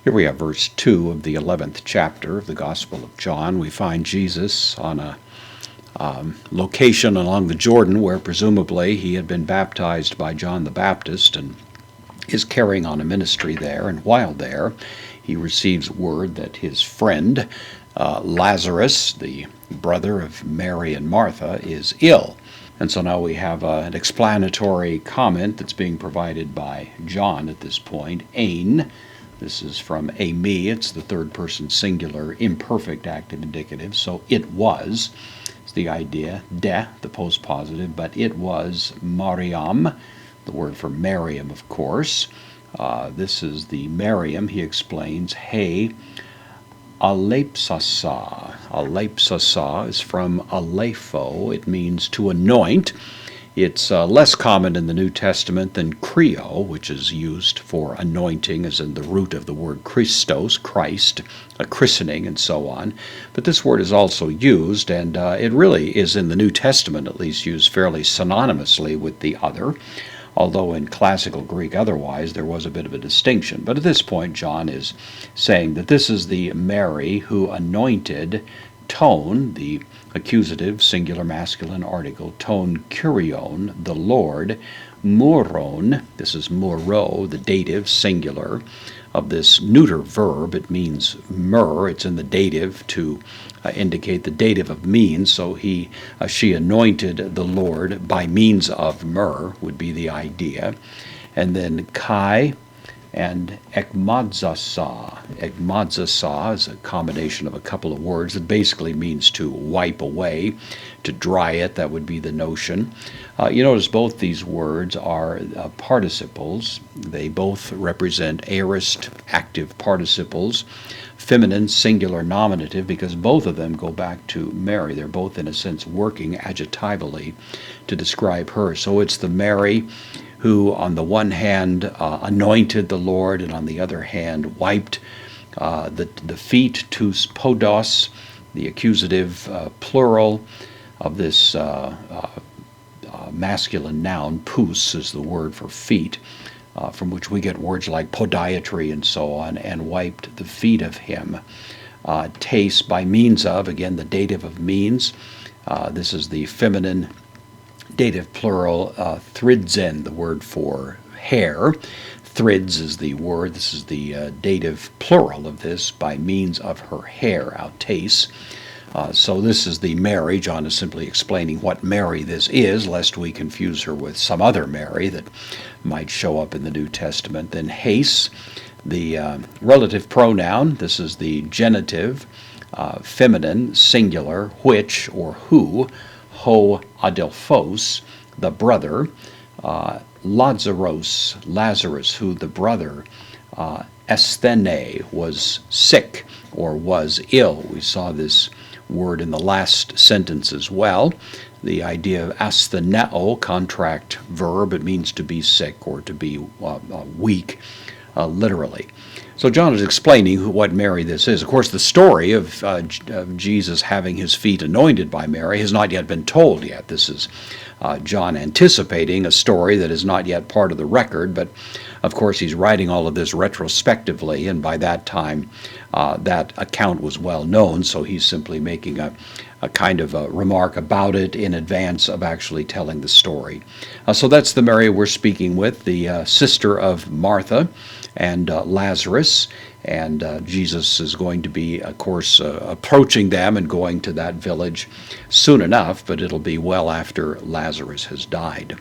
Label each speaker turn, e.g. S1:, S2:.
S1: Here we have verse 2 of the 11th chapter of the Gospel of John. We find Jesus on a location along the Jordan where presumably he had been baptized by John the Baptist and is carrying on a ministry there. And while there, he receives word that his friend Lazarus, the brother of Mary and Martha, is ill. And so now we have an explanatory comment that's being provided by John at this point. Ein. This is from eimi. It's the third person singular imperfect active indicative. So it was. It's the idea. De, the postpositive, but it was Mariam, the word for Miriam, of course. This is the Miriam, he explains. Hey, alepsasa. Alepsasa is from alepho. It means to anoint. It's less common in the New Testament than Creo, which is used for anointing, as in the root of the word Christos, Christ, a christening, and so on. But this word is also used, and it really is in the New Testament at least used fairly synonymously with the other, although in classical Greek otherwise there was a bit of a distinction. But at this point John is saying that this is the Mary who anointed Ton, the accusative, singular masculine article, Ton Kurion, the Lord, Moron, this is moro, the dative, singular, of this neuter verb. It means myrrh. It's in the dative to indicate the dative of means. So she anointed the Lord by means of myrrh would be the idea. And then kai and ekmadzasa. Ekmadzasa is a combination of a couple of words that basically means to wipe away, to dry it. That would be the notion. You notice both these words are participles. They both represent aorist active participles, feminine singular nominative, because both of them go back to Mary. They're both, in a sense, working adjectively to describe her. So it's the Mary who, on the one hand, anointed the Lord, and on the other hand, wiped the feet, tous podos, the accusative plural of this masculine noun. Pous is the word for feet, from which we get words like podiatry and so on, and wiped the feet of him. Taste, by means of, again, the dative of means. This is the feminine dative plural, thridzen, the word for hair. Thrids is the word. This is the dative plural of this, by means of her hair, autes. So this is the Mary. John is simply explaining what Mary this is, lest we confuse her with some other Mary that might show up in the New Testament. Then heis, the relative pronoun. This is the genitive, feminine, singular, which or who. Ho adelphos, the brother. Lazarus, who the brother. Asthene, was sick or was ill. We saw this word in the last sentence as well. The idea of astheneo, contract verb, it means to be sick or to be weak, literally. So John is explaining what Mary this is. Of course, the story of Jesus having his feet anointed by Mary has not yet been told yet. This is John anticipating a story that is not yet part of the record, but of course he's writing all of this retrospectively, and by that time that account was well known, so he's simply making a kind of a remark about it in advance of actually telling the story. So that's the Mary we're speaking with, the sister of Martha and Lazarus, and Jesus is going to be, of course, approaching them and going to that village soon enough, but it'll be well after Lazarus has died.